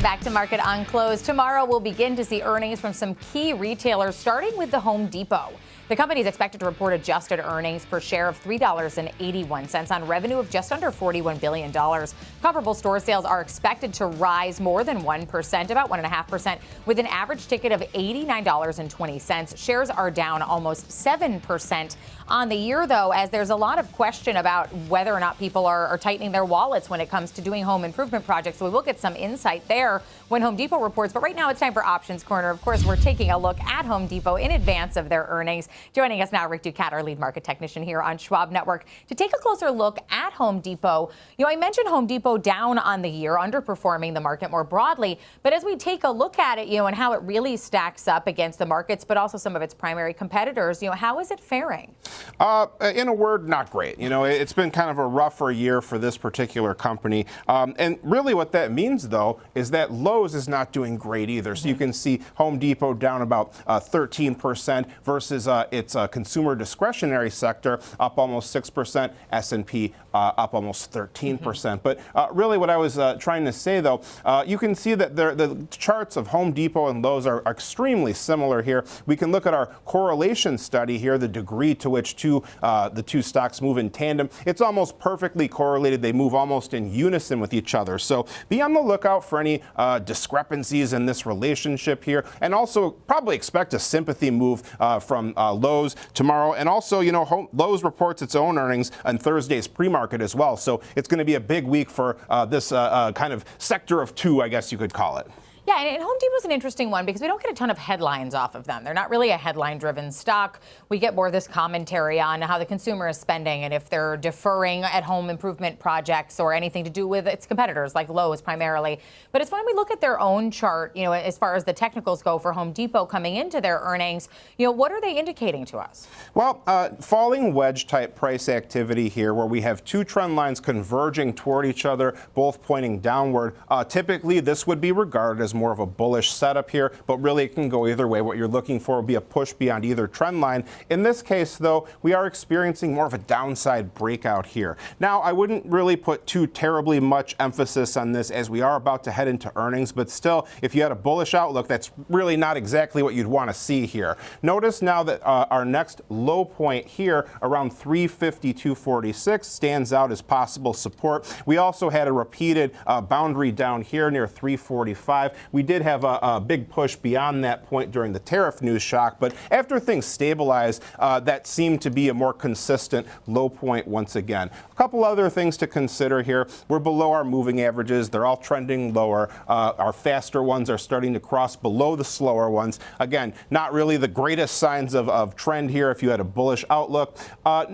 Back to market on close. Tomorrow we'll begin to see earnings from some key retailers, starting with the Home Depot. The company is expected to report adjusted earnings per share of $3.81 on revenue of just under $41 billion. Comparable store sales are expected to rise more than 1%, about 1.5%, with an average ticket of $89.20. Shares are down almost 7% on the year, though, as there's a lot of question about whether or not people are tightening their wallets when it comes to doing home improvement projects. So we will get some insight there when Home Depot reports. But right now it's time for Options Corner. Of course, we're taking a look at Home Depot in advance of their earnings. Joining us now, Rick Ducat, our lead market technician here on Schwab Network, to take a closer look at Home Depot. I mentioned Home Depot down on the year, underperforming the market more broadly. But as we take a look at it, and how it really stacks up against the markets, but also some of its primary competitors, how is it faring? In a word, not great. It's been kind of a rougher year for this particular company. And really what that means, though, is that Lowe's is not doing great either. So you can see Home Depot down about 13% versus its consumer discretionary sector up almost 6%, S&P up almost 13%. But really what I was trying to say, though, you can see that the charts of Home Depot and Lowe's are extremely similar here. We can look at our correlation study here, the degree to which the two stocks move in tandem. It's almost perfectly correlated. They move almost in unison with each other. So be on the lookout for any discrepancies in this relationship here, and also probably expect a sympathy move from Lowe's tomorrow. And also, Lowe's reports its own earnings on Thursday's pre-market as well. So it's going to be a big week for this kind of sector of two, I guess you could call it. Yeah, and Home Depot is an interesting one because we don't get a ton of headlines off of them. They're not really a headline-driven stock. We get more of this commentary on how the consumer is spending and if they're deferring at home improvement projects or anything to do with its competitors like Lowe's primarily. But it's when we look at their own chart, as far as the technicals go for Home Depot coming into their earnings, what are they indicating to us? Well, falling wedge-type price activity here where we have two trend lines converging toward each other, both pointing downward. Typically, this would be regarded as more of a bullish setup here, but really it can go either way. What you're looking for will be a push beyond either trend line. In this case, though, we are experiencing more of a downside breakout here. Now, I wouldn't really put too terribly much emphasis on this as we are about to head into earnings, but still, if you had a bullish outlook, that's really not exactly what you'd want to see here. Notice now that our next low point here around 352.46 stands out as possible support. We also had a repeated boundary down here near 345. We did have a big push beyond that point during the tariff news shock, but after things stabilized, that seemed to be a more consistent low point once again. A couple other things to consider here. We're below our moving averages. They're all trending lower. Our faster ones are starting to cross below the slower ones. Again, not really the greatest signs of trend here if you had a bullish outlook.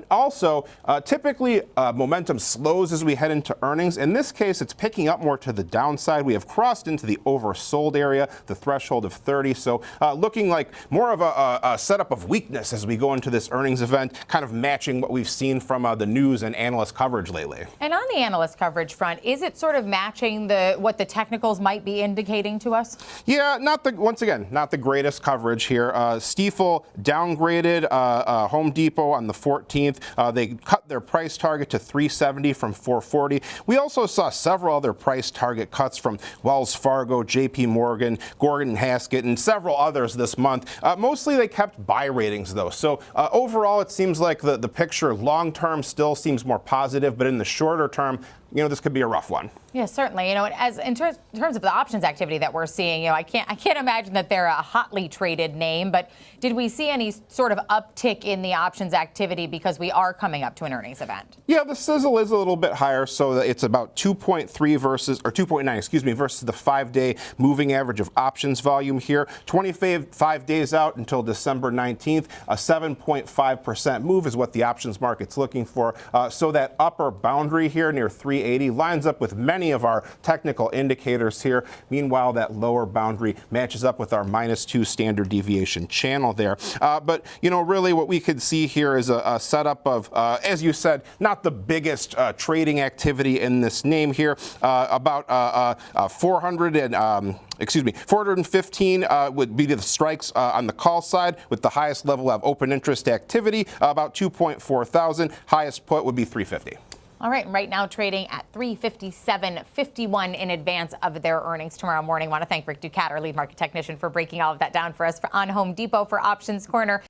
Also, typically momentum slows as we head into earnings. In this case, it's picking up more to the downside. We have crossed into the oversold area, the threshold of 30. So looking like more of a setup of weakness as we go into this earnings event, kind of matching what we've seen from the news and analyst coverage lately. And on the analyst coverage front, is it sort of matching what the technicals might be indicating to us? Yeah, once again, not the greatest coverage here. Stifel downgraded Home Depot on the 14th. They cut their price target to 370 from 440. We also saw several other price target cuts from Wells Fargo, JP Morgan, Gordon Haskett, and several others this month. Mostly they kept buy ratings, though. So overall, it seems like the picture long-term still seems more positive, but in the shorter term, this could be a rough one. Yeah, certainly. As in terms of the options activity that we're seeing, I can't imagine that they're a hotly traded name. But did we see any sort of uptick in the options activity because we are coming up to an earnings event? Yeah, the sizzle is a little bit higher, so that it's about 2.3 versus 2.9, versus the 5-day moving average of options volume here. 25 days out until December 19th, a 7.5% move is what the options market's looking for. So that upper boundary here near 380 lines up with many of our technical indicators here. Meanwhile, that lower boundary matches up with our -2 standard deviation channel there. But, really what we could see here is a setup of, as you said, not the biggest trading activity in this name here. About 415 would be the strikes on the call side with the highest level of open interest activity, about 2.4 thousand. Highest put would be 350. All right, right now trading at 357.51 in advance of their earnings tomorrow morning. I want to thank Rick Ducat, our lead market technician, for breaking all of that down for us on Home Depot for Options Corner.